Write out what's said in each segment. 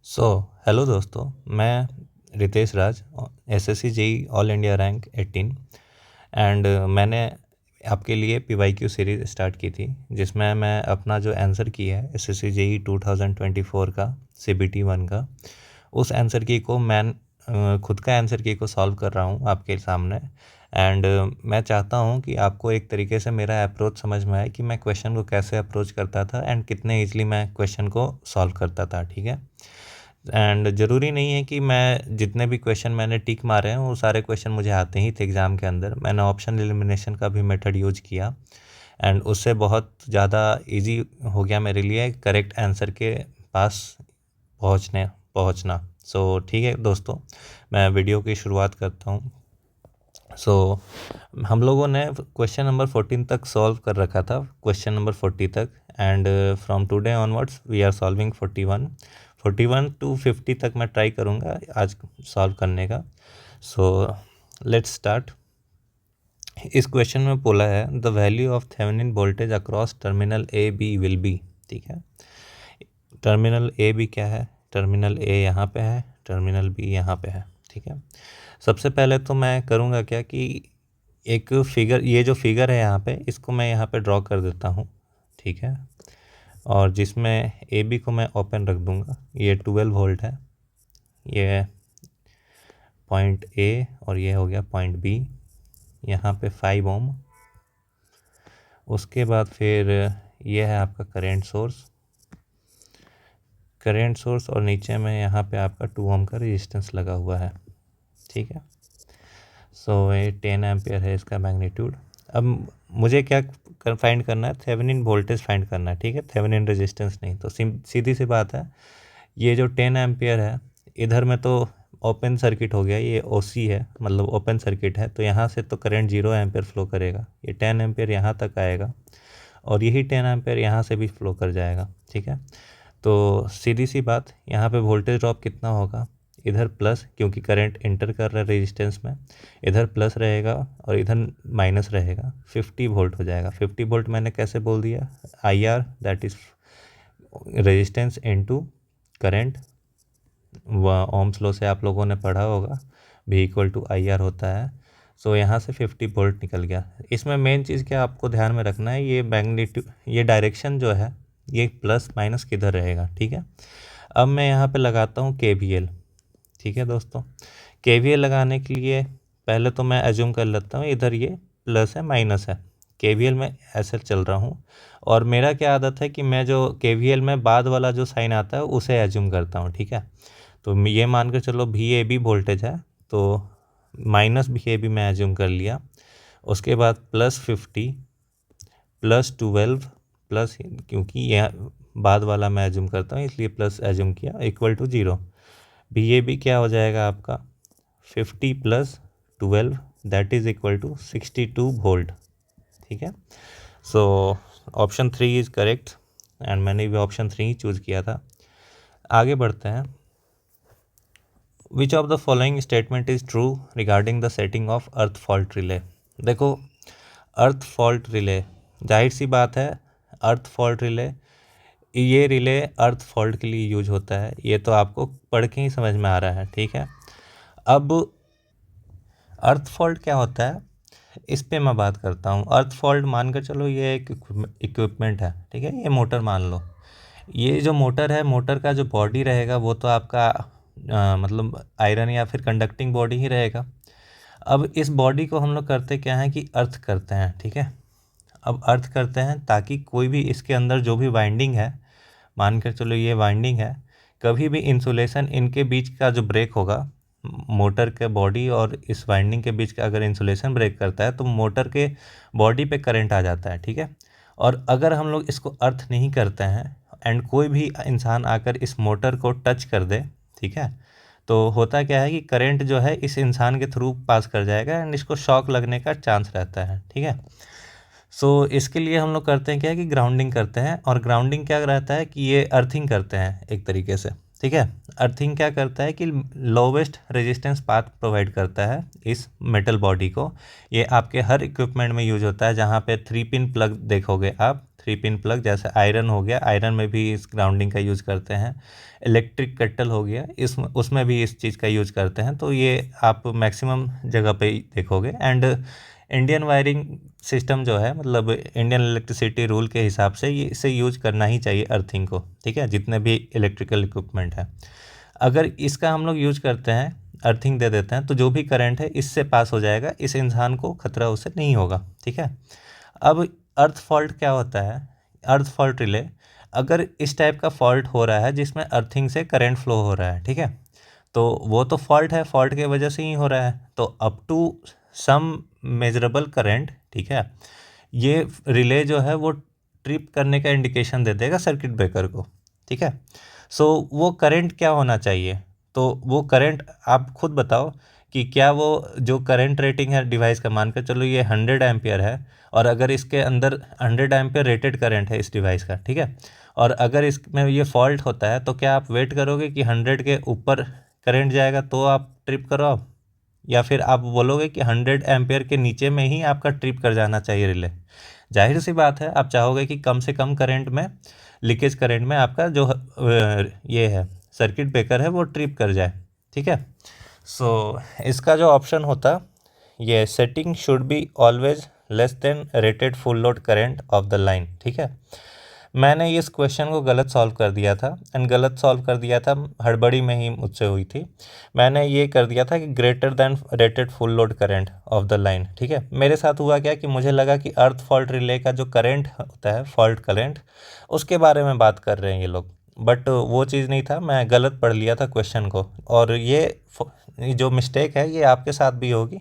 सो hello दोस्तों, मैं Ritesh Raj, SSC JE all India rank 18 and मैंने आपके लिए पीवाईक्यू सीरीज़ स्टार्ट की थी, जिसमें मैं अपना जो आंसर की है एसएससी जेई 2024 का सीबीटी 1 का, उस आंसर की को मैं खुद का आंसर की को सॉल्व कर रहा हूँ आपके सामने। एंड मैं चाहता हूँ कि आपको एक तरीके से मेरा अप्रोच समझ में आए कि मैं क्वेश्चन को कैसे अप्रोच करता था एंड कितने ईजिली मैं क्वेश्चन को सॉल्व करता था। ठीक है, एंड ज़रूरी नहीं है कि मैं जितने भी क्वेश्चन मैंने टिक मारे हैं वो सारे क्वेश्चन मुझे आते ही थे एग्ज़ाम के अंदर। मैंने ऑप्शन एलिमिनेशन का भी मेथड यूज किया एंड उससे बहुत ज़्यादा इजी हो गया मेरे लिए करेक्ट आंसर के पास पहुंचना। सो ठीक है दोस्तों, मैं वीडियो की शुरुआत करता हूँ। हम लोगों ने क्वेश्चन नंबर 14 तक सॉल्व कर रखा था, क्वेश्चन नंबर 40 तक, and from today onwards we are solving 41 to 50 तक मैं ट्राई करूँगा आज सॉल्व करने का। So let's start. इस क्वेश्चन में बोला है the value of Thevenin voltage across terminal A B will be. ठीक है, टर्मिनल ए बी क्या है, टर्मिनल ए यहाँ पे है, टर्मिनल बी यहाँ पे है। ठीक है, सबसे पहले तो मैं करूँगा क्या कि एक फिगर, ये जो फिगर है यहाँ पे, इसको मैं यहाँ पे ड्रॉ कर देता हूँ। ठीक है, और जिसमें ए बी को मैं ओपन रख दूँगा। ये 12 वोल्ट है, ये पॉइंट ए और ये हो गया पॉइंट बी, यहाँ पे 5 ओम। उसके बाद फिर ये है आपका करेंट सोर्स और नीचे में यहाँ पे आपका 2 ओम का रेजिस्टेंस लगा हुआ है। ठीक है, सो ये 10 एम्पियर है इसका मैग्नीट्यूड। अब मुझे क्या फाइंड करना है, थेवेनिन वोल्टेज फाइंड करना है। ठीक है, थेवेनिन रेजिस्टेंस नहीं। तो सीधी सी बात है, ये जो 10 एम्पियर है इधर में तो ओपन सर्किट हो गया, ये ओसी है, मतलब ओपन सर्किट है, तो यहाँ से तो करंट 0 एम्पियर फ्लो करेगा। ये 10 एम्पियर यहाँ तक आएगा और यही 10 एम्पियर यहाँ से भी फ्लो कर जाएगा। ठीक है, तो सीधी सी बात, यहाँ पे वोल्टेज ड्रॉप कितना होगा, इधर प्लस, क्योंकि करंट इंटर कर रहा है रेजिस्टेंस में, इधर प्लस रहेगा और इधर माइनस रहेगा, 50 वोल्ट हो जाएगा। 50 वोल्ट मैंने कैसे बोल दिया, I R that is resistance into current. वह ओम्स लॉ से आप लोगों ने पढ़ा होगा, भी इक्वल टू आई आर होता है। सो यहाँ से 50 वोल्ट निकल गया। इसमें मेन चीज़ क्या आपको ध्यान में रखना है, ये मैग्नीट्यूड, ये डायरेक्शन जो है, ये प्लस माइनस किधर रहेगा। ठीक है, अब मैं यहाँ पे लगाता हूँ KVL। ठीक है दोस्तों, KVL लगाने के लिए पहले तो मैं एज्यूम कर लेता हूँ इधर ये प्लस है माइनस है। KVL में ऐसे चल रहा हूँ और मेरा क्या आदत है कि मैं जो KVL में बाद वाला जो साइन आता है उसे एज्यूम करता हूँ। ठीक है, तो ये मान कर चलो VAB वोल्टेज है, तो माइनस VAB मैं एज्यूम कर लिया। उसके बाद +50 +12 प्लस, क्योंकि यह बाद वाला मैं एज्यूम करता हूँ इसलिए प्लस एज्यूम किया, इक्वल टू 0। VAB क्या हो जाएगा आपका, 50 + 12 that is equal to 62 volt. ठीक है, so option 3 is correct and मैंने भी ऑप्शन 3 ही चूज़ किया था। आगे बढ़ते हैं। विच of the following statement is true regarding the setting of earth fault relay. देखो, अर्थ फॉल्ट रिले, जाहिर सी बात है, अर्थ फॉल्ट रिले, ये रिले अर्थ फॉल्ट के लिए यूज होता है, ये तो आपको पढ़ के ही समझ में आ रहा है। ठीक है, अब अर्थ फॉल्ट क्या होता है इस पे मैं बात करता हूँ। अर्थ फॉल्ट मानकर चलो ये एक इक्विपमेंट है। ठीक है, ये मोटर मान लो, ये जो मोटर है, मोटर का जो बॉडी रहेगा वो तो आपका मतलब आयरन या फिर कंडक्टिंग बॉडी ही रहेगा। अब इस बॉडी को हम लोग करते क्या है कि अर्थ करते हैं। ठीक है, अब अर्थ करते हैं ताकि कोई भी इसके अंदर जो भी वाइंडिंग है, मान कर चलो ये वाइंडिंग है, कभी भी इंसुलेशन इनके बीच का जो ब्रेक होगा, मोटर के बॉडी और इस वाइंडिंग के बीच का अगर इंसुलेशन ब्रेक करता है तो मोटर के बॉडी पे करंट आ जाता है। ठीक है, और अगर हम लोग इसको अर्थ नहीं करते हैं एंड कोई भी इंसान आकर इस मोटर को टच कर दे, ठीक है, तो होता क्या है कि करंट जो है इस इंसान के थ्रू पास कर जाएगा एंड इसको शॉक लगने का चांस रहता है। ठीक है, सो इसके लिए हम लोग करते हैं क्या कि ग्राउंडिंग करते हैं, और ग्राउंडिंग क्या रहता है कि ये अर्थिंग करते हैं एक तरीके से। ठीक है। अर्थिंग क्या करता है कि लोवेस्ट रेजिस्टेंस पाथ प्रोवाइड करता है इस मेटल बॉडी को। ये आपके हर इक्विपमेंट में यूज होता है, जहाँ पे 3 पिन प्लग देखोगे आप, 3 पिन प्लग, जैसे आयरन हो गया, आयरन में भी इस ग्राउंडिंग का यूज़ करते हैं। इलेक्ट्रिक केटल हो गया, उसमें भी इस चीज़ का यूज़ करते हैं। तो ये आप मैक्सिमम जगह पे देखोगे। एंड इंडियन वायरिंग सिस्टम जो है, मतलब इंडियन इलेक्ट्रिसिटी रूल के हिसाब से ये इसे यूज करना ही चाहिए अर्थिंग को, ठीक है, जितने भी इलेक्ट्रिकल इक्विपमेंट है। अगर इसका हम लोग यूज करते हैं, अर्थिंग दे देते हैं, तो जो भी करंट है इससे पास हो जाएगा, इस इंसान को खतरा उससे नहीं होगा, ठीक है। अब अर्थ फॉल्ट क्या होता है? अर्थ फॉल्ट रिले, अगर इस टाइप का फॉल्ट हो रहा है जिसमें अर्थिंग से करंट फ्लो हो रहा है, ठीक है, तो वो तो फॉल्ट है, फॉल्ट के वजह से ही हो रहा है, तो up to some measurable current, ठीक है, ये रिले जो है वो ट्रिप करने का इंडिकेशन दे देगा सर्किट ब्रेकर को, ठीक है। सो वो करंट क्या होना चाहिए? तो वो करंट आप खुद बताओ कि क्या वो जो करंट रेटिंग है डिवाइस का, मानकर चलो ये 100 एम्पियर है, और अगर इसके अंदर 100 एम्पियर रेटेड करंट है इस डिवाइस का, ठीक है, और अगर इसमें ये फॉल्ट होता है, तो क्या आप वेट करोगे कि 100 के ऊपर करंट जाएगा तो आप ट्रिप कराओ, या फिर आप बोलोगे कि 100 एम्पियर के नीचे में ही आपका ट्रिप कर जाना चाहिए रिले? जाहिर सी बात है, आप चाहोगे कि कम से कम करंट में, लीकेज करंट में आपका जो ये है सर्किट ब्रेकर है वो ट्रिप कर जाए, ठीक है। सो इसका जो ऑप्शन होता, ये setting should be always less than rated full load current of the line, ठीक है। मैंने इस क्वेश्चन को गलत सॉल्व कर दिया था, एंड गलत सॉल्व कर दिया था, हड़बड़ी में ही मुझसे हुई थी। मैंने ये कर दिया था कि greater than rated full load current of the line, ठीक है। मेरे साथ हुआ क्या कि मुझे लगा कि अर्थ फॉल्ट रिले का जो करंट होता है, फॉल्ट करंट, उसके बारे में बात कर रहे हैं ये लोग, बट वो चीज़ नहीं था, मैं गलत पढ़ लिया था क्वेश्चन को। और ये जो मिस्टेक है ये आपके साथ भी होगी,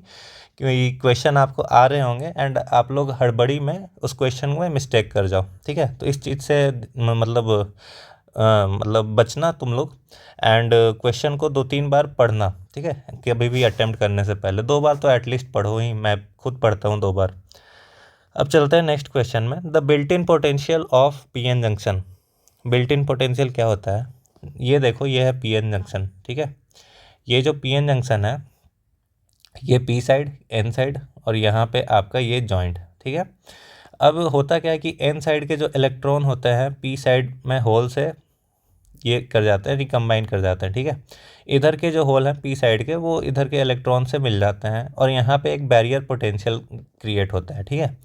क्योंकि क्वेश्चन आपको आ रहे होंगे एंड आप लोग हड़बड़ी में उस क्वेश्चन में मिस्टेक कर जाओ, ठीक है। तो इस चीज़ से मतलब बचना तुम लोग, एंड क्वेश्चन को 2-3 बार पढ़ना, ठीक है, कभी भी अटेम्प्ट करने से पहले 2 बार तो एटलीस्ट पढ़ो ही, मैं खुद पढ़ता हूँ 2 बार। अब चलते हैं नेक्स्ट क्वेश्चन में। The built in potential of PN junction. Built in potential क्या होता है? ये देखो, ये है पीएन जंक्शन, ठीक है। ये जो पीएन जंक्शन है, ये पी साइड, एन साइड, और यहाँ पे आपका ये जॉइंट, ठीक है। अब होता क्या है कि एन साइड के जो इलेक्ट्रॉन होते हैं पी साइड में होल से ये कर जाते हैं, रिकम्बाइन कर जाते हैं, ठीक है। इधर के जो होल हैं पी साइड के, वो इधर के इलेक्ट्रॉन से मिल जाते हैं, और यहाँ पे एक बैरियर पोटेंशियल क्रिएट होता है, ठीक है।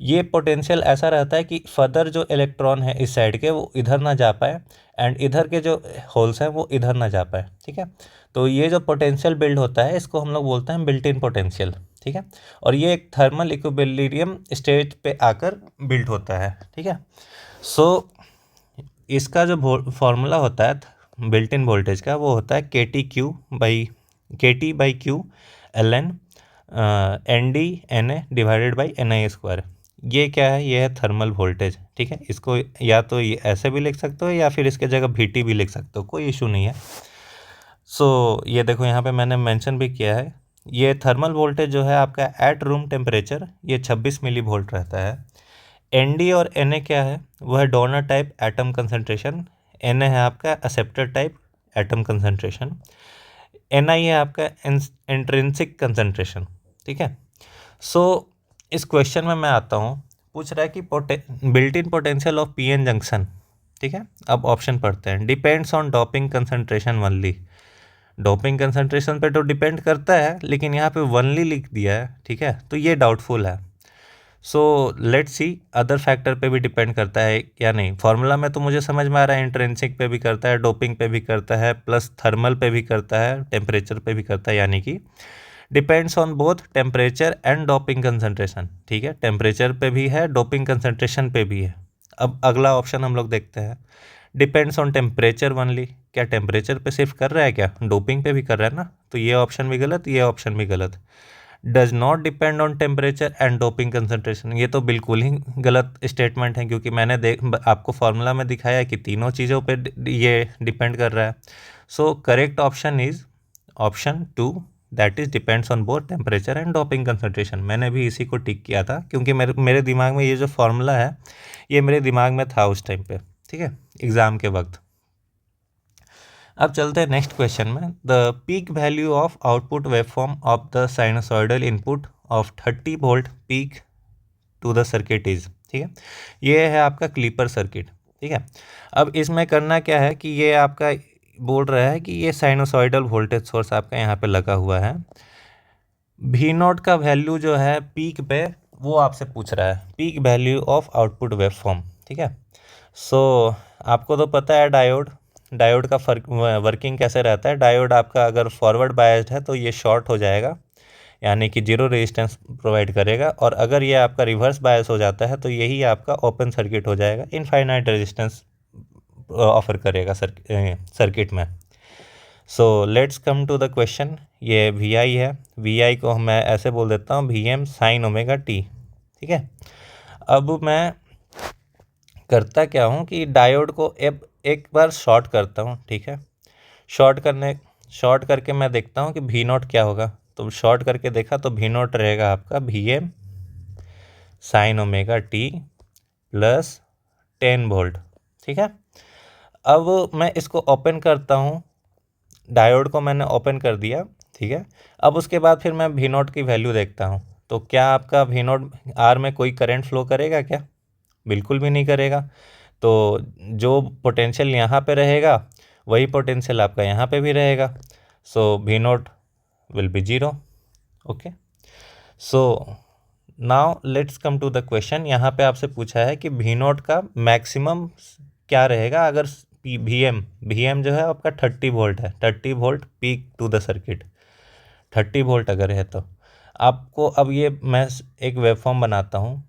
ये पोटेंशियल ऐसा रहता है कि फर्दर जो इलेक्ट्रॉन है इस साइड के वो इधर ना जा पाए, एंड इधर के जो होल्स हैं वो इधर ना जा पाए, ठीक है। तो ये जो पोटेंशियल बिल्ड होता है इसको हम लोग बोलते हैं बिल्ट इन पोटेंशियल, ठीक है। और ये एक थर्मल इक्विलिब्रियम स्टेज पे आकर बिल्ड होता है, ठीक है। सो इसका जो फॉर्मूला होता है बिल्ट इन वोल्टेज का, वो होता है KT/Q ln ND/NA divided by NI²। ये क्या है? ये है थर्मल वोल्टेज, ठीक है। इसको या तो ये ऐसे भी लिख सकते हो, या फिर इसके जगह VT भी लिख सकते हो, कोई इशू नहीं है। सो ये देखो, यहाँ पे मैंने मेंशन भी किया है, ये थर्मल वोल्टेज जो है आपका एट रूम टेम्परेचर ये 26 मिली वोल्ट रहता है। ND और NA क्या है? वो है donor type atom concentration, NA है आपका acceptor type atom concentration, NI है आपका इंट्रिंसिक कंसंट्रेशन, ठीक है। सो इस क्वेश्चन में मैं आता हूँ, पूछ रहा है कि built in potential of PN junction, ठीक है। अब ऑप्शन पढ़ते हैं। Depends on doping concentration only. Doping concentration पे तो डिपेंड करता है, लेकिन यहाँ पे वनली लिख दिया है, ठीक है, तो ये डाउटफुल है। So let's see other factor पे भी डिपेंड करता है या नहीं। फार्मूला में तो मुझे समझ में आ रहा है इंट्रिंसिक पे भी करता है, डोपिंग पे भी करता है, प्लस थर्मल पे भी करता है, टेम्परेचर पे भी करता है, यानी कि depends on both temperature and doping concentration, ठीक है। टेम्परेचर पे भी है, डोपिंग कंसंट्रेशन पे भी है। अब अगला ऑप्शन हम लोग देखते हैं, डिपेंड्स ऑन टेम्परेचर वनली। क्या टेम्परेचर पे सिर्फ कर रहा है क्या? डोपिंग पे भी कर रहा है ना, तो ये ऑप्शन भी गलत, ये ऑप्शन भी गलत। Does not depend on temperature and doping concentration, ये तो बिल्कुल ही गलत स्टेटमेंट है, क्योंकि मैंने आपको फार्मूला में दिखाया है कि तीनों चीज़ों पे ये डिपेंड कर रहा है। So correct option is option 2, that is depends on both temperature and doping concentration. मैंने भी इसी को टिक किया था, क्योंकि मेरे दिमाग में ये जो फार्मूला है ये मेरे दिमाग में था उस टाइम पे, ठीक है, एग्ज़ाम के वक्त। अब चलते हैं नेक्स्ट क्वेश्चन में। The peak value of output waveform of the sinusoidal input of 30 volt peak to the circuit is, ठीक है, ये है आपका क्लीपर सर्किट, ठीक है। अब इसमें करना क्या है कि ये आपका बोल रहा है कि ये साइनसॉइडल वोल्टेज सोर्स आपका यहाँ पे लगा हुआ है, वी नॉट का वैल्यू जो है पीक पे वो आपसे पूछ रहा है, peak value of output waveform, ठीक है। सो आपको तो पता है डायोड का वर्किंग कैसे रहता है। डायोड आपका अगर फॉरवर्ड बायस्ड है तो ये शॉर्ट हो जाएगा, यानी कि जीरो रेजिस्टेंस प्रोवाइड करेगा, और अगर ये आपका रिवर्स बायस हो जाता है तो यही आपका ओपन सर्किट हो जाएगा, इनफाइनाइट रेजिस्टेंस ऑफर करेगा सर्किट में। So let's come to the question. ये वी आई है, वी आई को मैं ऐसे बोल देता हूँ V M sine omega T, ठीक है। अब मैं करता क्या हूँ कि डायोड को एक बार शॉर्ट करता हूँ, ठीक है। शॉर्ट करके मैं देखता हूँ कि वी नॉट क्या होगा। तो शॉर्ट करके देखा तो वी नॉट रहेगा आपका V M sine omega T plus 10 volt, ठीक है। अब मैं इसको ओपन करता हूँ, डायोड को मैंने ओपन कर दिया, ठीक है। अब उसके बाद फिर मैं वी नॉट की वैल्यू देखता हूँ, तो क्या आपका वी नॉट आर में कोई करंट फ्लो करेगा क्या? बिल्कुल भी नहीं करेगा। तो जो पोटेंशियल यहाँ पे रहेगा वही पोटेंशियल आपका यहाँ पे भी रहेगा। So V naught will be zero. Okay, so now let's come to the question. यहाँ पे आपसे पूछा है कि वी नॉट का मैक्सिमम क्या रहेगा अगर वी एम जो है आपका 30 वोल्ट है, 30 volt peak to the circuit, 30 volt अगर है तो आपको, अब ये मैं एक वेवफॉर्म बनाता हूँ,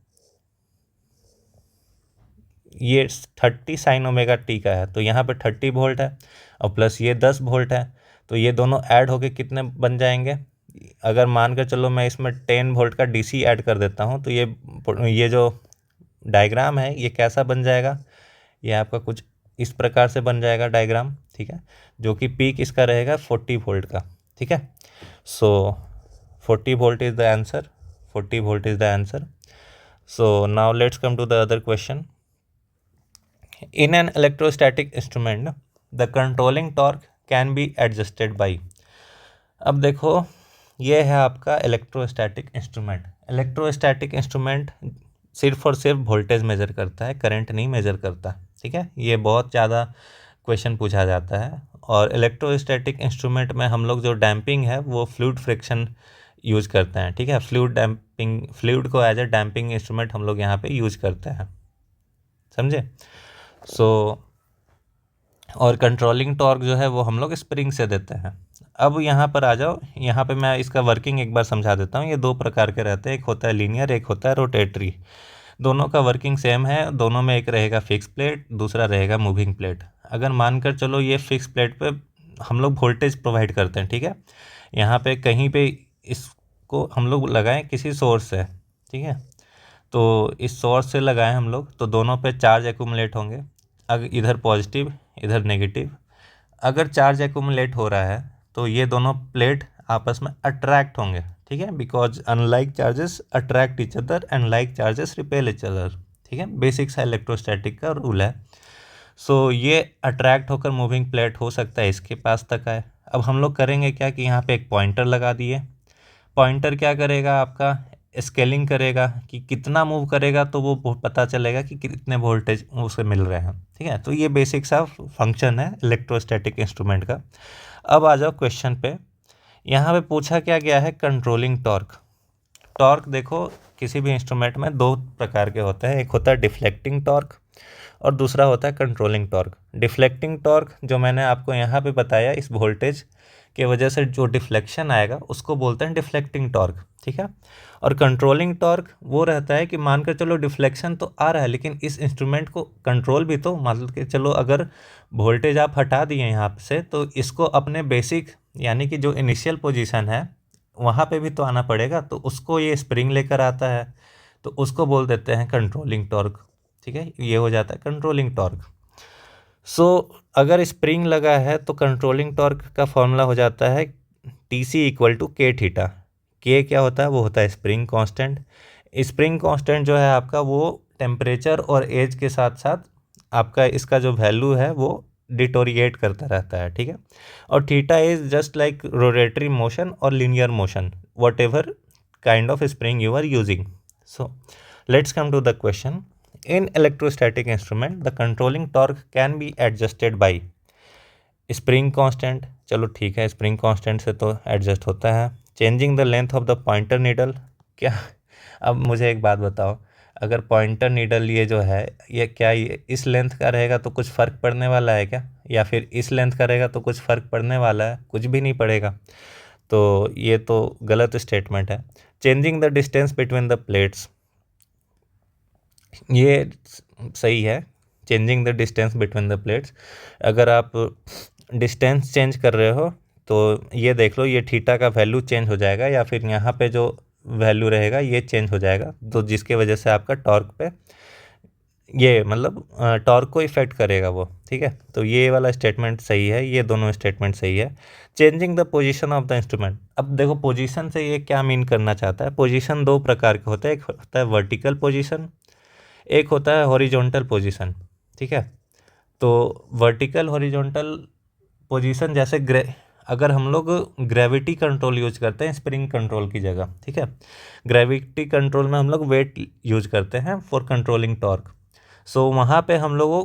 ये 30 साइन ओमेगा टी का है, तो यहाँ पे 30 वोल्ट है और प्लस ये 10 वोल्ट है, तो ये दोनों ऐड होके कितने बन जाएंगे? अगर मान कर चलो मैं इसमें 10 वोल्ट का डीसी ऐड कर देता हूँ तो ये जो डायग्राम है ये कैसा बन जाएगा? ये आपका कुछ इस प्रकार से बन जाएगा डायग्राम, ठीक है, जो कि पीक इसका रहेगा 40 वोल्ट का, ठीक है। So 40 volt is the answer, 40 volt is the answer. So now let's come to the other question. In an electrostatic instrument, the controlling torque can be adjusted by। अब देखो ये है आपका इलेक्ट्रोस्टैटिक इंस्ट्रूमेंट। इलेक्ट्रोस्टैटिक इंस्ट्रूमेंट सिर्फ और सिर्फ voltage measure करता है, करंट नहीं मेजर करता, ठीक है। ये बहुत ज़्यादा क्वेश्चन पूछा जाता है। और इलेक्ट्रोस्टैटिक इंस्ट्रूमेंट में हम लोग जो डैम्पिंग है वो फ्लूइड फ्रिक्शन यूज करते हैं, ठीक है। फ्लूइड को एज ए डैम्पिंग इंस्ट्रूमेंट हम लोग यहाँ पे यूज करते हैं, समझे। सो और कंट्रोलिंग टॉर्क जो है वो हम लोग स्प्रिंग से देते हैं। अब यहाँ पर आ जाओ, यहाँ पे मैं इसका वर्किंग एक बार समझा देता हूँ। ये दो प्रकार के रहते हैं, एक होता है लीनियर, एक होता है रोटेटरी। दोनों का वर्किंग सेम है, दोनों में एक रहेगा फिक्स प्लेट, दूसरा रहेगा मूविंग प्लेट। अगर मानकर चलो ये फिक्स प्लेट पे हम लोग वोल्टेज प्रोवाइड करते हैं, ठीक है। यहाँ पे कहीं पे इसको हम लोग लगाएं किसी सोर्स से, ठीक है, तो इस सोर्स से लगाएं हम लोग, तो दोनों पे चार्ज एक्यूमुलेट होंगे, अगर इधर पॉजिटिव इधर नेगेटिव। अगर चार्ज एक्यूमुलेट हो रहा है तो ये दोनों प्लेट आपस में अट्रैक्ट होंगे, ठीक है, because unlike charges attract each other and like charges repel each other, ठीक है, बेसिक सा इलेक्ट्रोस्टैटिक का रूल है। सो ये अट्रैक्ट होकर मूविंग प्लेट हो सकता है इसके पास तक आए। अब हम लोग करेंगे क्या कि यहाँ पे एक पॉइंटर लगा दिए। पॉइंटर क्या करेगा आपका स्केलिंग करेगा कि कितना मूव करेगा, तो वो पता चलेगा कि कितने वोल्टेज उसे मिल रहे हैं, ठीक है। तो ये बेसिक सा फंक्शन है इलेक्ट्रोस्टैटिक इंस्ट्रूमेंट का। अब आ जाओ क्वेश्चन पे। यहाँ पे पूछा क्या गया है कंट्रोलिंग टॉर्क। टॉर्क देखो किसी भी इंस्ट्रूमेंट में दो प्रकार के होते हैं, एक होता है डिफ्लेक्टिंग टॉर्क और दूसरा होता है कंट्रोलिंग टॉर्क। डिफ्लेक्टिंग टॉर्क जो मैंने आपको यहाँ पे बताया, इस वोल्टेज के वजह से जो डिफ्लेक्शन आएगा उसको बोलते हैं डिफ्लेक्टिंग टॉर्क, ठीक है। और कंट्रोलिंग टॉर्क वो रहता है कि मानकर चलो डिफ्लेक्शन तो आ रहा है, लेकिन इस इंस्ट्रूमेंट को कंट्रोल भी तो, मतलब कि चलो अगर वोल्टेज आप हटा दिए यहाँ से तो इसको अपने बेसिक यानी कि जो इनिशियल पोजीशन है वहाँ पे भी तो आना पड़ेगा, तो उसको ये स्प्रिंग लेकर आता है, तो उसको बोल देते हैं कंट्रोलिंग टॉर्क, ठीक है। ये हो जाता है कंट्रोलिंग टॉर्क। सो अगर स्प्रिंग लगा है तो कंट्रोलिंग टॉर्क का फॉर्मूला हो जाता है टी सी = के थीटा। के क्या होता है? वो होता है स्प्रिंग कांस्टेंट। स्प्रिंग कांस्टेंट जो है आपका वो टेम्परेचर और एज के साथ साथ आपका इसका जो वैल्यू है वो डिटोरिएट करता रहता है, ठीक है। और theta is just like rotatory motion और linear motion, whatever kind of spring you are using. So let's come to the question. In electrostatic instrument the controlling torque can be adjusted by spring constant, चलो ठीक है, spring constant से तो adjust होता है। Changing the length of the pointer needle, क्या, अब मुझे एक बात बताओ, अगर पॉइंटर नीडल ये जो है ये क्या ये इस लेंथ का रहेगा तो कुछ फ़र्क पड़ने वाला है क्या, या फिर इस लेंथ का रहेगा तो कुछ फ़र्क पड़ने वाला है, कुछ भी नहीं पड़ेगा। तो ये तो गलत स्टेटमेंट है। Changing the distance between the plates, ये सही है। Changing the distance between the plates, अगर आप डिस्टेंस चेंज कर रहे हो तो ये देख लो, ये थीटा का वैल्यू चेंज हो जाएगा या फिर यहाँ पे जो वैल्यू रहेगा ये चेंज हो जाएगा, तो जिसके वजह से आपका टॉर्क पे ये मतलब टॉर्क को इफेक्ट करेगा वो, ठीक है। तो ये वाला स्टेटमेंट सही है, ये दोनों स्टेटमेंट सही है। Changing the position of the instrument, अब देखो पोजीशन से ये क्या मीन करना चाहता है। पोजीशन दो प्रकार के होते हैं, एक होता है वर्टिकल पोजीशन, एक होता है हॉरिजॉन्टल पोजीशन, ठीक है। तो वर्टिकल हॉरिजॉन्टल पोजीशन जैसे अगर हम लोग ग्रेविटी कंट्रोल यूज करते हैं स्प्रिंग कंट्रोल की जगह, ठीक है, ग्रेविटी कंट्रोल में हम लोग वेट यूज करते हैं फॉर कंट्रोलिंग टॉर्क। सो वहाँ पे हम लोगों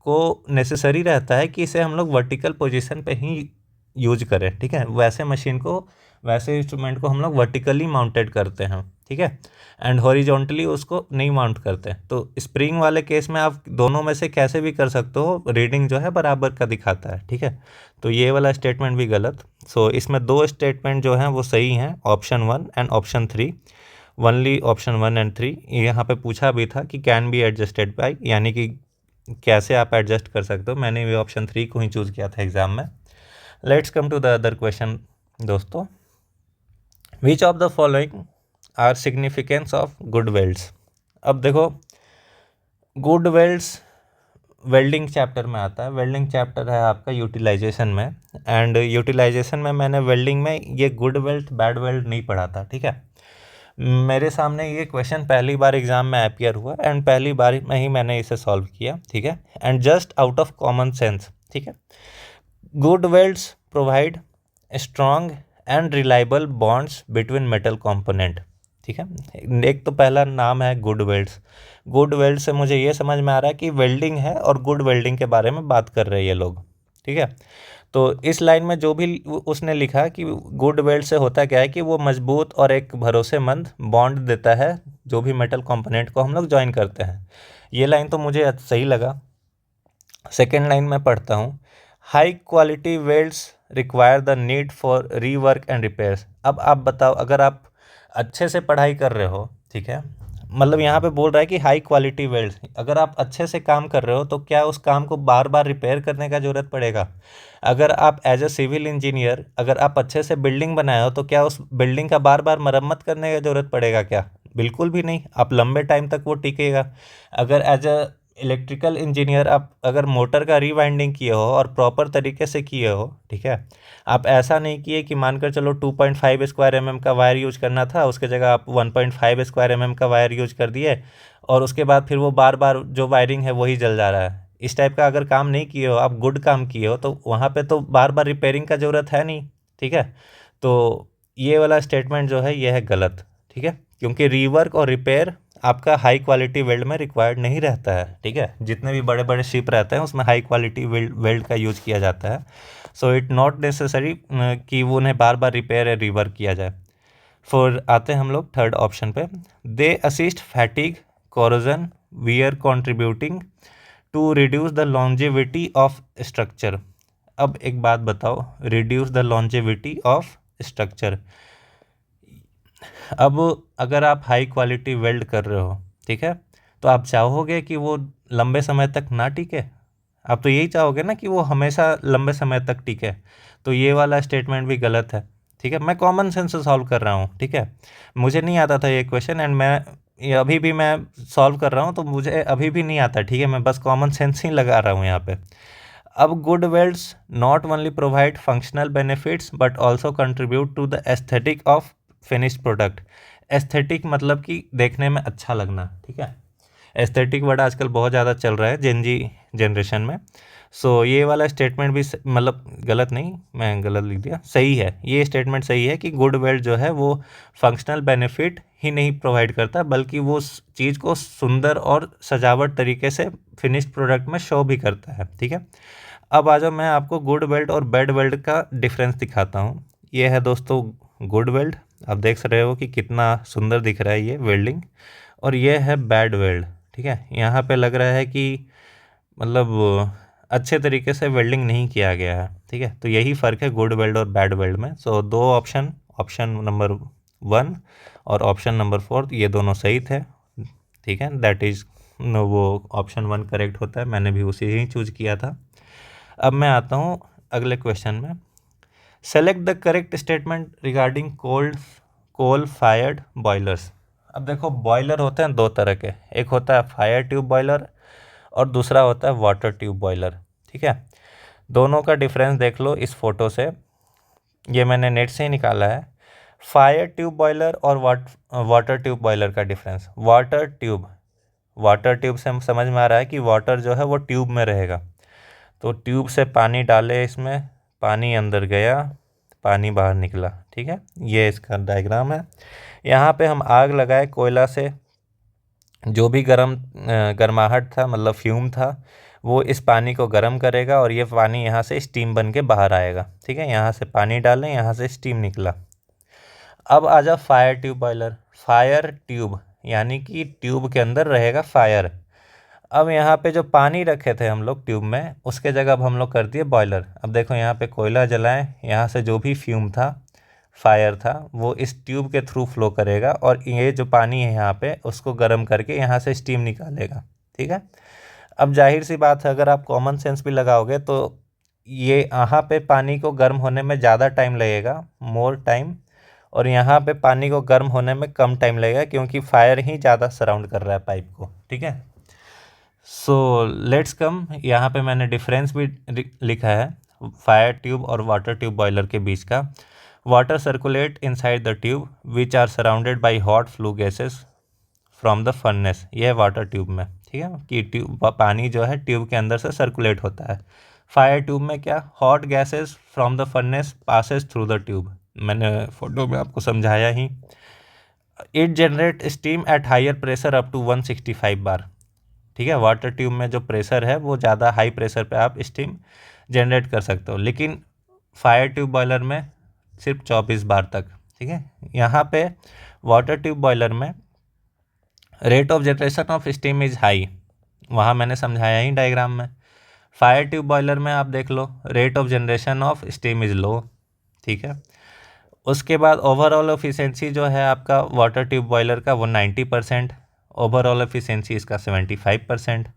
को नेसेसरी रहता है कि इसे हम लोग वर्टिकल पोजीशन पे ही यूज करें, ठीक है। वैसे मशीन को, वैसे इंस्ट्रूमेंट को हम लोग वर्टिकली माउंटेड करते हैं, ठीक है, एंड हॉरिजॉन्टली उसको नहीं माउंट करते। तो स्प्रिंग वाले केस में आप दोनों में से कैसे भी कर सकते हो, रीडिंग जो है बराबर का दिखाता है, ठीक है। तो ये वाला स्टेटमेंट भी गलत। सो इसमें दो स्टेटमेंट जो हैं वो सही हैं, option 1 and option 3, only option 1 and 3। यहाँ पे पूछा भी था कि कैन बी एडजस्टेड बाई, यानी कि कैसे आप एडजस्ट कर सकते हो, मैंने भी ऑप्शन 3 को ही चूज़ किया था एग्जाम में। Let's come to the other question दोस्तों। Which of the following are significance of good welds. अब देखो, गुड वेल्ड्स वेल्डिंग चैप्टर में आता है, वेल्डिंग चैप्टर है आपका यूटिलाइजेशन में, एंड यूटिलाइजेशन में मैंने वेल्डिंग में ये गुड वेल्ड बैड वेल्ड नहीं पढ़ा था, ठीक है। मेरे सामने ये क्वेश्चन पहली बार एग्जाम में अपीयर हुआ एंड पहली बार में ही मैंने इसे सॉल्व किया, ठीक है, and just out of common sense, ठीक है। Good welds provide strong and reliable bonds between metal component, ठीक है। एक तो पहला नाम है गुड वेल्ड्स, गुड वेल्ड से मुझे ये समझ में आ रहा है कि वेल्डिंग है और गुड वेल्डिंग के बारे में बात कर रहे हैं ये लोग, ठीक है। तो इस लाइन में जो भी उसने लिखा कि गुड वेल्ड से होता क्या है कि वो मजबूत और एक भरोसेमंद बॉन्ड देता है जो भी मेटल कंपोनेंट को हम लोग ज्वाइन करते हैं। ये लाइन तो मुझे सही लगा। सेकेंड लाइन में पढ़ता हूँ, high quality welds require the need for rework and repairs. अब आप बताओ, अगर आप अच्छे से पढ़ाई कर रहे हो, ठीक है, मतलब यहाँ पे बोल रहा है कि हाई क्वालिटी वेल्ड्स, अगर आप अच्छे से काम कर रहे हो तो क्या उस काम को बार बार रिपेयर करने का ज़रूरत पड़ेगा। अगर आप एज अ सिविल इंजीनियर अगर आप अच्छे से बिल्डिंग बनाए हो तो क्या उस बिल्डिंग का बार बार मरम्मत करने का ज़रूरत पड़ेगा क्या, बिल्कुल भी नहीं, आप लंबे टाइम तक वो टिकेगा। अगर एज अ इलेक्ट्रिकल इंजीनियर आप अगर मोटर का रीवाइंडिंग किए हो और प्रॉपर तरीके से किए हो, ठीक है, आप ऐसा नहीं किए कि मानकर चलो 2.5 स्क्वायर mm का वायर यूज करना था, उसके जगह आप 1.5 स्क्वायर mm का वायर यूज कर दिए और उसके बाद फिर वो बार बार जो वायरिंग है वही जल जा रहा है। इस टाइप का अगर काम नहीं किए हो, आप गुड काम किए हो, तो वहाँ पे तो बार बार रिपेयरिंग का ज़रूरत है नहीं, ठीक है। तो ये वाला स्टेटमेंट जो है ये है गलत, ठीक है, क्योंकि रीवर्क और रिपेयर आपका हाई क्वालिटी वेल्ड में रिक्वायर्ड नहीं रहता है, ठीक है। जितने भी बड़े बड़े शिप रहते हैं उसमें हाई क्वालिटी वेल्ड का यूज किया जाता है। सो इट नॉट नेसेसरी कि वो उन्हें बार बार रिपेयर या रिवर्क किया जाए। फिर आते हैं हम लोग थर्ड ऑप्शन पे, they assist fatigue corrosion wear contributing to reduce the longevity of structure. अब एक बात बताओ, reduce the longevity of structure, अब अगर आप हाई क्वालिटी वेल्ड कर रहे हो, ठीक है, तो आप चाहोगे कि वो लंबे समय तक ना टिके, आप तो यही चाहोगे ना कि वो हमेशा लंबे समय तक टिके। तो ये वाला स्टेटमेंट भी गलत है, ठीक है। मैं कॉमन सेंस से सॉल्व कर रहा हूँ, ठीक है, मुझे नहीं आता था ये क्वेश्चन एंड अभी भी मैं सॉल्व कर रहा हूँ तो मुझे अभी भी नहीं आता, ठीक है, मैं बस कॉमन सेंस ही लगा रहा हूँ यहाँ पे। अब good welds not only provide functional benefits but also contribute to the aesthetic of finished product. Aesthetic मतलब कि देखने में अच्छा लगना, ठीक है। एस्थेटिक वर्ड आजकल बहुत ज़्यादा चल रहा है जेनजी जनरेशन में। सो ये वाला स्टेटमेंट भी मतलब गलत नहीं, मैं गलत लिख दिया, सही है, ये स्टेटमेंट सही है कि गुड वेल्ड जो है वो फंक्शनल बेनिफिट ही नहीं प्रोवाइड करता, बल्कि वो चीज़ को सुंदर और सजावट तरीके से फिनिश्ड प्रोडक्ट में शो भी करता है। ठीक है, अब आ जाओ मैं आपको गुड वेल्ड और बैड वेल्ड का डिफरेंस दिखाता हूँ। ये है दोस्तों गुड वेल्ड, आप देख रहे हो कि कितना सुंदर दिख रहा है ये वेल्डिंग, और ये है बैड वेल्ड। ठीक है, यहाँ पे लग रहा है कि मतलब अच्छे तरीके से वेल्डिंग नहीं किया गया है। ठीक है, तो यही फ़र्क है गुड वेल्ड और बैड वेल्ड में। सो दो ऑप्शन, ऑप्शन नंबर 1 और ऑप्शन नंबर 4, ये दोनों सही थे। ठीक है, दैट इज़ वो ऑप्शन 1 करेक्ट होता है, मैंने भी उसी ही चूज़ किया था। अब मैं आता हूँ अगले क्वेश्चन में। Select the correct statement regarding coal fired boilers. अब देखो बॉयलर होते हैं दो तरह के, एक होता है फायर ट्यूब बॉयलर और दूसरा होता है वाटर ट्यूब बॉयलर। ठीक है, दोनों का डिफरेंस देख लो इस फोटो से, ये मैंने नेट से ही निकाला है। फायर ट्यूब बॉयलर और वाटर ट्यूब बॉयलर का डिफरेंस। वाटर ट्यूब से हम समझ में आ रहा है कि वाटर जो है वो ट्यूब में रहेगा, तो ट्यूब से पानी डाले इसमें, पानी अंदर गया, पानी बाहर निकला। ठीक है, ये इसका डायग्राम है। यहाँ पे हम आग लगाए कोयला से, जो भी गर्माहट था मतलब फ्यूम था, वो इस पानी को गर्म करेगा और ये पानी यहाँ से स्टीम बन के बाहर आएगा। ठीक है, यहाँ से पानी डालें, यहाँ से स्टीम निकला। अब आ जा fire tube boiler. Fire tube यानी कि ट्यूब के अंदर रहेगा फायर। अब यहाँ पे जो पानी रखे थे हम लोग ट्यूब में, उसके जगह अब हम लोग कर दिए बॉयलर। अब देखो यहाँ पे कोयला जलाएं, यहाँ से जो भी फ्यूम था, फायर था, वो इस ट्यूब के थ्रू फ्लो करेगा और ये जो पानी है यहाँ पे उसको गर्म करके यहाँ से स्टीम निकालेगा। ठीक है, अब जाहिर सी बात है अगर आप कॉमन सेंस भी लगाओगे तो ये यहाँ पे पानी को गर्म होने में ज़्यादा टाइम लगेगा, मोर टाइम, और यहाँ पे पानी को गर्म होने में कम टाइम लगेगा क्योंकि फायर ही ज़्यादा सराउंड कर रहा है पाइप को। ठीक है, सो लेट्स कम, यहाँ पे मैंने डिफरेंस भी लिखा है फायर ट्यूब और वाटर ट्यूब बॉयलर के बीच का। Water circulate inside the tube which are surrounded by hot flue gases from the furnace. ये है वाटर ट्यूब में। ठीक है, कि ट्यूब पानी जो है ट्यूब के अंदर से सर्कुलेट होता है। फायर ट्यूब में क्या, hot gases from the furnace passes through the tube, मैंने फोटो में आपको समझाया ही। It generate steam at higher pressure up to 165 bar. ठीक है, वाटर ट्यूब में जो प्रेशर है वो ज़्यादा हाई प्रेशर पे आप स्टीम जनरेट कर सकते हो, लेकिन फायर ट्यूब बॉयलर में सिर्फ 24 बार तक। ठीक है, यहाँ पे वाटर ट्यूब बॉयलर में rate of generation of steam is high, वहाँ मैंने समझाया ही डायग्राम में। फायर ट्यूब बॉयलर में आप देख लो rate of generation of steam is low. ठीक है, उसके बाद ओवरऑल एफिशिएंसी जो है आपका वाटर ट्यूब बॉयलर का वो 90%, ओवरऑल एफिशिएंसी इसका 75%।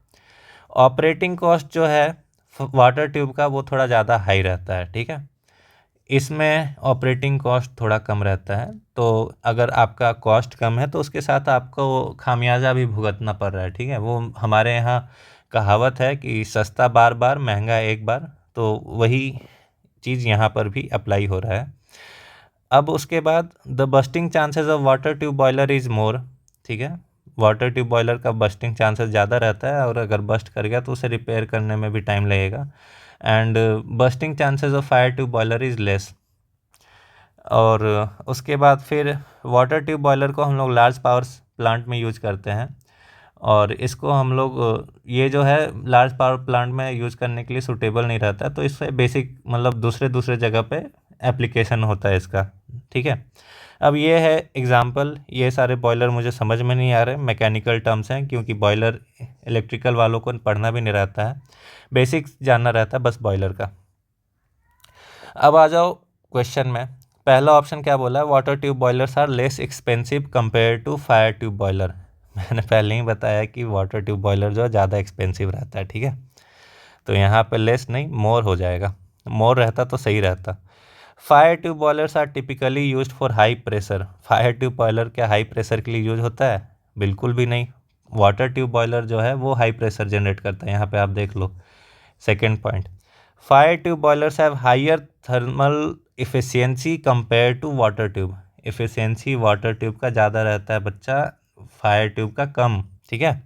ऑपरेटिंग कॉस्ट जो है वाटर ट्यूब का वो थोड़ा ज़्यादा हाई रहता है। ठीक है, इसमें ऑपरेटिंग कॉस्ट थोड़ा कम रहता है, तो अगर आपका कॉस्ट कम है तो उसके साथ आपको खामियाजा भी भुगतना पड़ रहा है। ठीक है, वो हमारे यहाँ कहावत है कि सस्ता बार बार महंगा एक बार, तो वही चीज़ यहाँ पर भी अप्लाई हो रहा है। अब उसके बाद the bursting chances of water tube boiler is more. ठीक है, वाटर ट्यूब बॉयलर का बस्टिंग चांसेस ज़्यादा रहता है और अगर बस्ट कर गया तो उसे रिपेयर करने में भी टाइम लगेगा। And bursting chances of fire tube boiler is less. और उसके बाद फिर वाटर ट्यूब बॉयलर को हम लोग लार्ज पावर प्लांट में यूज करते हैं, और इसको हम लोग ये जो है लार्ज पावर प्लांट में यूज़ करने के लिए सूटेबल नहीं रहता, तो इससे बेसिक मतलब दूसरे जगह पे एप्लीकेशन होता है इसका। ठीक है, अब ये है एग्जांपल, ये सारे बॉयलर मुझे समझ में नहीं आ रहे, मैकेनिकल टर्म्स हैं क्योंकि बॉयलर इलेक्ट्रिकल वालों को पढ़ना भी नहीं रहता है, बेसिक्स जानना रहता है बस बॉयलर का। अब आ जाओ क्वेश्चन में, पहला ऑप्शन क्या बोला है, water tube boilers are less expensive compare to fire tube boiler. मैंने पहले ही बताया कि वाटर ट्यूब बॉयलर जो है ज़्यादा एक्सपेंसिव रहता है। ठीक है, तो यहाँ पे लेस नहीं मोर हो जाएगा, मोर रहता तो सही रहता। Fire tube boilers are typically used for high pressure. Fire tube boiler क्या हाई प्रेशर के लिए यूज होता है? बिल्कुल भी नहीं। वाटर ट्यूब बॉयलर जो है वो हाई प्रेशर जनरेट करता है, यहाँ पे आप देख लो second point. Fire tube boilers have higher thermal efficiency compare to water tube. Efficiency water tube का ज़्यादा रहता है बच्चा, फायर ट्यूब का कम। ठीक है,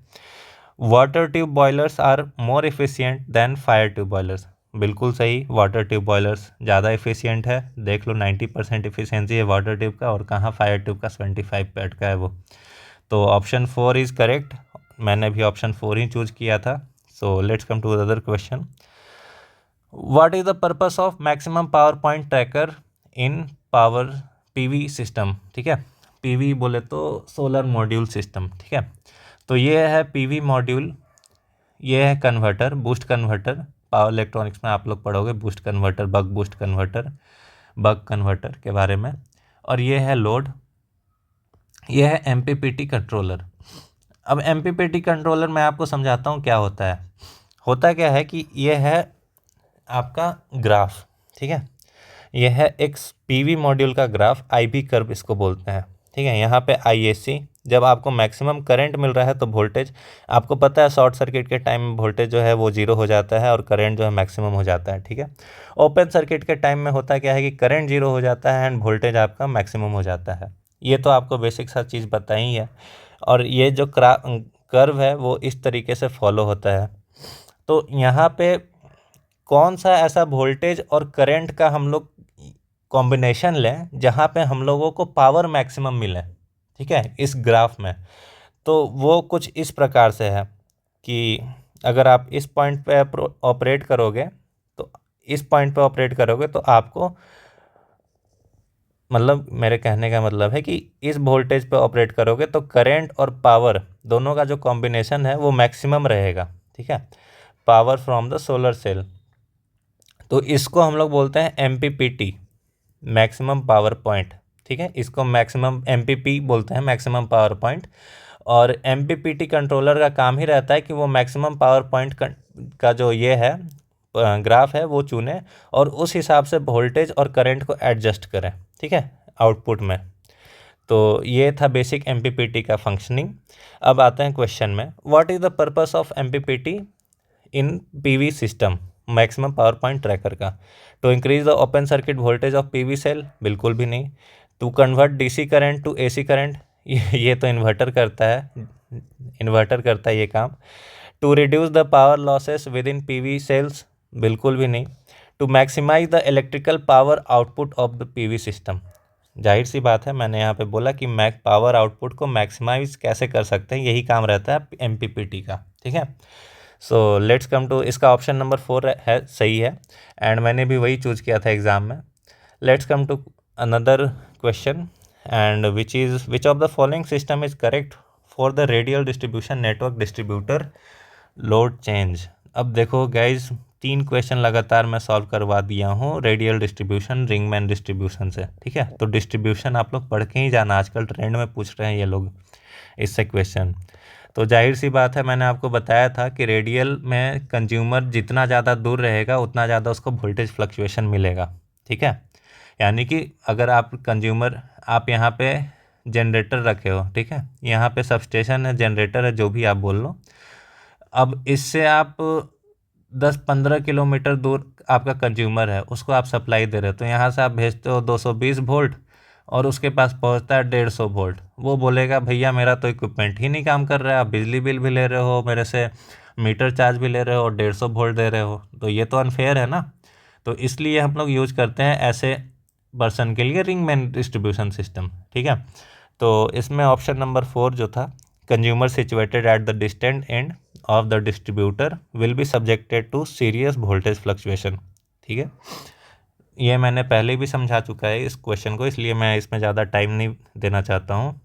water tube boilers are more efficient than fire tube boilers. बिल्कुल सही, वाटर ट्यूब बॉयलर्स ज़्यादा एफिशिएंट है। देख लो 90% एफिशिएंसी है वाटर ट्यूब का, और कहाँ फायर ट्यूब का 75% का है वो। तो ऑप्शन 4 इज़ करेक्ट। मैंने भी ऑप्शन 4 ही चूज किया था। So let's come to other question. What is the purpose of maximum power point tracker in power PV system? ठीक है, पीवी बोले तो सोलर मॉड्यूल सिस्टम। ठीक है, तो ये है पीवी मॉड्यूल, ये है converter, boost converter. Power electronics में आप लोग पढ़ोगे boost converter, buck boost converter, buck converter के बारे में। और ये है लोड, ये है एमपीपीटी कंट्रोलर। अब एमपीपीटी कंट्रोलर मैं आपको समझाता हूँ क्या होता है। होता क्या है कि ये है आपका ग्राफ। ठीक है, यह है एक पीवी मॉड्यूल का ग्राफ, आईवी कर्व इसको बोलते हैं। ठीक है, यहाँ पे आईएसी, जब आपको मैक्सिमम करंट मिल रहा है तो वोल्टेज, आपको पता है शॉर्ट सर्किट के टाइम में वोल्टेज जो है वो जीरो हो जाता है और करंट जो है मैक्सिमम हो जाता है। ठीक है, ओपन सर्किट के टाइम में होता क्या है कि करंट जीरो हो जाता है एंड वोल्टेज आपका मैक्सिमम हो जाता है। ये तो आपको बेसिक सा चीज़ बताई है। और ये जो कर्व है वो इस तरीके से फॉलो होता है। तो यहाँ पे कौन सा ऐसा वोल्टेज और करंट का हम लोग कॉम्बिनेशन लें जहाँ पे हम लोगों को पावर मैक्सिमम मिले, ठीक है, इस ग्राफ में, तो वो कुछ इस प्रकार से है कि अगर आप इस पॉइंट पे ऑपरेट करोगे, तो इस पॉइंट पे ऑपरेट करोगे तो आपको, मतलब मेरे कहने का मतलब है कि इस वोल्टेज पे ऑपरेट करोगे तो करंट और पावर दोनों का जो कॉम्बिनेशन है वो मैक्सिमम रहेगा। ठीक है, power from the solar cell. तो इसको हम लोग बोलते हैं एमपीपीटी, मैक्सिमम पावर पॉइंट। ठीक है, इसको मैक्सिमम एमपीपी बोलते हैं, मैक्सिमम पावर पॉइंट। और एमपीपीटी कंट्रोलर का काम ही रहता है कि वो मैक्सिमम पावर पॉइंट का जो ये है ग्राफ है वो चुने और उस हिसाब से वोल्टेज और करंट को एडजस्ट करें। ठीक है, आउटपुट में। तो ये था बेसिक एमपीपीटी का फंक्शनिंग। अब आते हैं क्वेश्चन में, what is the purpose of MPPT in PV system, maximum power point tracker का? To increase the open circuit voltage of PV cell? बिल्कुल भी नहीं। To convert DC current to AC current? ये तो इन्वर्टर करता है, inverter करता है ये काम। To reduce the power losses within PV cells? बिल्कुल भी नहीं। To maximize the electrical power output of the PV system? जाहिर सी बात है, मैंने यहाँ पे बोला कि मैक पावर आउटपुट को मैक्सिमाइज कैसे कर सकते हैं, यही काम रहता है एमपीपीटी का। ठीक है, सो लेट्स कम टू, इसका ऑप्शन नंबर 4 है, सही है, एंड मैंने भी वही चूज किया था एग्जाम में। Let's come to another question, and which of the following system is correct for the radial distribution network distributor load change? अब देखो गाइज, 3 क्वेश्चन लगातार मैं सॉल्व करवा दिया हूँ रेडियल डिस्ट्रीब्यूशन, रिंगमैन डिस्ट्रीब्यूशन से। ठीक है, तो डिस्ट्रीब्यूशन आप लोग पढ़ के ही जाना, आजकल ट्रेंड में पूछ रहे हैं ये लोग इससे क्वेश्चन। तो जाहिर सी बात है, मैंने आपको बताया था कि रेडियल में कंज्यूमर जितना ज़्यादा दूर रहेगा उतना ज़्यादा उसको वोल्टेज फ्लक्चुएशन मिलेगा। ठीक है, यानी कि अगर आप कंज्यूमर, आप यहाँ पे जनरेटर रखे हो, ठीक है, यहाँ पे सबस्टेशन है, जनरेटर है, जो भी आप बोल लो। अब इससे आप 10-15 किलोमीटर दूर आपका कंज्यूमर है, उसको आप सप्लाई दे रहे हो, तो यहाँ से आप भेजते हो 220 वोल्ट और उसके पास पहुँचता है 150 वोल्ट। वो बोलेगा भैया मेरा तो इक्विपमेंट ही नहीं काम कर रहा है, आप बिजली बिल भी ले रहे हो मेरे से, मीटर चार्ज भी ले रहे हो और 150 वोल्ट दे रहे हो, तो ये तो अनफेयर है ना। तो इसलिए हम लोग यूज करते हैं ऐसे पर्सन के लिए रिंगमैन डिस्ट्रीब्यूशन सिस्टम। ठीक है, तो इसमें ऑप्शन नंबर 4 जो था, consumer situated at the distant end of the distributor will be subjected to serious voltage fluctuation. ठीक है, ये मैंने पहले भी समझा चुका है इस क्वेश्चन को, इसलिए मैं इसमें ज़्यादा टाइम नहीं देना चाहता हूँ।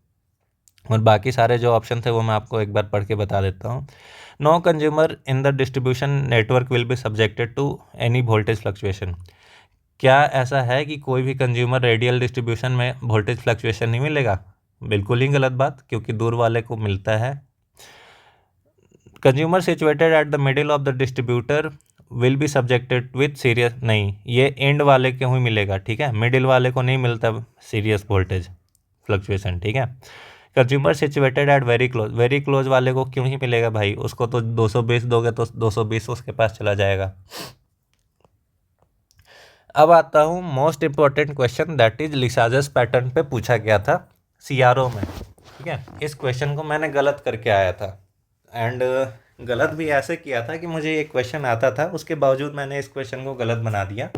और बाकी सारे जो ऑप्शन थे वो मैं आपको एक बार पढ़ के बता देता हूँ। No consumer in the distribution network will be subjected to any voltage fluctuation? क्या ऐसा है कि कोई भी कंज्यूमर रेडियल डिस्ट्रीब्यूशन में वोल्टेज फ्लक्चुएशन नहीं मिलेगा? बिल्कुल ही गलत बात, क्योंकि दूर वाले को मिलता है। Consumer situated at the middle of the distributor will be subjected with serious? नहीं, ये एंड वाले को ही मिलेगा। ठीक है, मिडिल वाले को नहीं मिलता सीरियस वोल्टेज फ्लक्चुएशन। ठीक है, consumer situated at very close वाले को क्यों ही मिलेगा भाई, उसको तो 220 दोगे तो 220 उसके पास चला जाएगा। अब आता हूँ most important question, that is Lissajous pattern पे पूछा गया था सीआरओ में। ठीक है, इस क्वेश्चन को मैंने गलत करके आया था, एंड गलत भी ऐसे किया था कि मुझे ये क्वेश्चन आता था, उसके बावजूद मैंने इस क्वेश्चन को गलत बना दिया,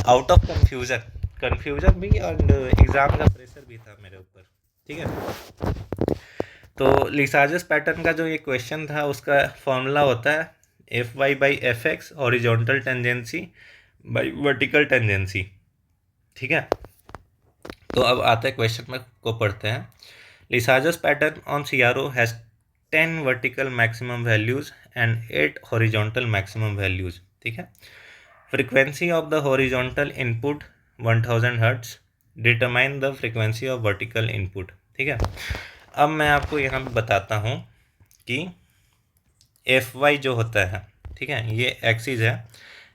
आउट ऑफ कन्फ्यूज़न। कन्फ्यूज़न भी एंड एग्ज़ाम का प्रेशर भी था मेरे ऊपर, ठीक है। तो लिसाजस पैटर्न का जो ये क्वेश्चन था उसका फॉर्मूला होता है F Y by F X horizontal tangency by vertical tangency, ठीक है। तो अब आते हैं क्वेश्चन में को पढ़ते हैं। Lissajous pattern on CRO has 10 vertical maximum values and 8 horizontal maximum values, ठीक है। Frequency of the horizontal input 1000 hertz, determine the frequency of vertical input, ठीक है। अब मैं आपको यहाँ पे बताता हूँ कि एफ वाई जो होता है, ठीक है, ये एक्सिस है,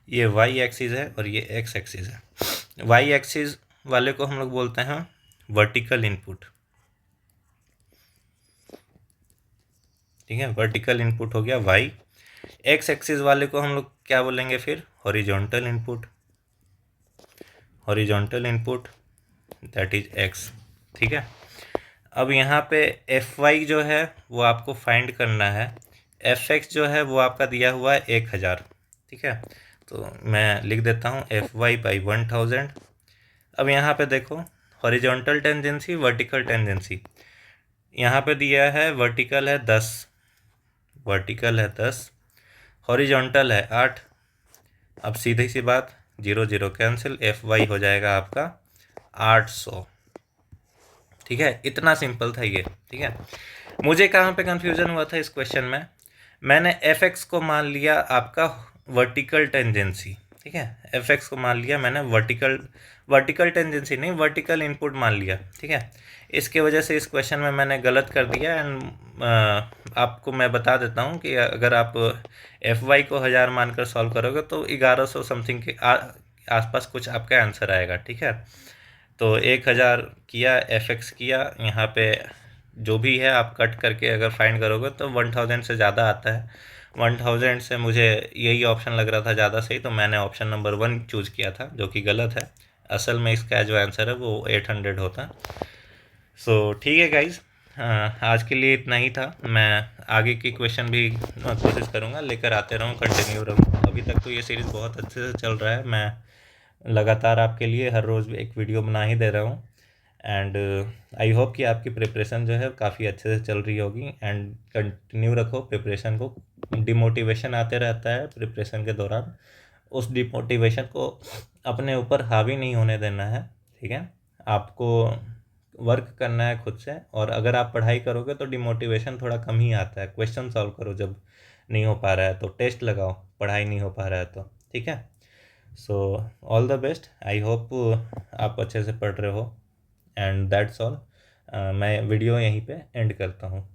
ये वाई एक्सिस है और ये एक्स एक्सिस है। वाई एक्सिस वाले को हम लोग बोलते हैं वर्टिकल इनपुट, ठीक है, वर्टिकल इनपुट हो गया वाई। एक्स एक्सिस वाले को हम लोग क्या बोलेंगे फिर, horizontal input, horizontal input that is x, ठीक है। अब यहाँ पे एफ वाई जो है वो आपको फाइंड करना है, एफ एक्स जो है वो आपका दिया हुआ है 1000, ठीक है। तो मैं लिख देता हूँ एफ वाई बाई 1000। अब यहाँ पे देखो हॉरिजॉन्टल टेंजेंसी वर्टिकल टेंजेंसी, यहाँ पे दिया है वर्टिकल है 10, वर्टिकल है 10, हॉरिजॉन्टल है 8। अब सीधी सी बात, 0 0 कैंसिल, एफ वाई हो जाएगा आपका 800, ठीक है। इतना सिंपल था ये, ठीक है। मुझे कहाँ पे कन्फ्यूज़न हुआ था इस क्वेश्चन में, मैंने एफ एक्स को मान लिया आपका वर्टिकल टेंजेंसी, ठीक है, एफ एक्स को मान लिया मैंने वर्टिकल, वर्टिकल टेंजेंसी नहीं, वर्टिकल इनपुट मान लिया, ठीक है। इसके वजह से इस क्वेश्चन में मैंने गलत कर दिया। एंड आपको मैं बता देता हूँ कि अगर आप एफ वाई को 1000 मानकर सॉल्व करोगे तो 1100 समथिंग के आसपास कुछ आपका आंसर आएगा, ठीक है। तो 1000 किया, एफ एक्स किया, यहाँ पे जो भी है आप कट करके अगर फाइंड करोगे तो 1000 से ज़्यादा आता है। 1000 से मुझे यही ऑप्शन लग रहा था ज़्यादा सही, तो मैंने ऑप्शन नंबर 1 चूज़ किया था, जो कि गलत है। असल में इसका जो आंसर है वो 800 होता। सो ठीक है गाइज, आज के लिए इतना ही था। मैं आगे की क्वेश्चन भी कोशिश करूँगा लेकर आते रहूँ, कंटिन्यू रहूँ। अभी तक तो ये सीरीज़ बहुत अच्छे से चल रहा है, मैं लगातार आपके लिए हर रोज़ एक वीडियो बना ही दे रहा हूँ। एंड आई होप कि आपकी प्रिपरेशन जो है काफ़ी अच्छे से चल रही होगी। एंड कंटिन्यू रखो प्रिपरेशन को, डिमोटिवेशन आते रहता है प्रिपरेशन के दौरान, उस डिमोटिवेशन को अपने ऊपर हावी नहीं होने देना है, ठीक है। आपको वर्क करना है खुद से, और अगर आप पढ़ाई करोगे तो डिमोटिवेशन थोड़ा कम ही आता है। क्वेश्चन सॉल्व करो जब नहीं हो पा रहा है तो, टेस्ट लगाओ पढ़ाई नहीं हो पा रहा है तो, ठीक है। So all the best, I hope आप अच्छे से पढ़ रहे हो। एंड दैट्स ऑल, मैं वीडियो यहीं पे एंड करता हूँ।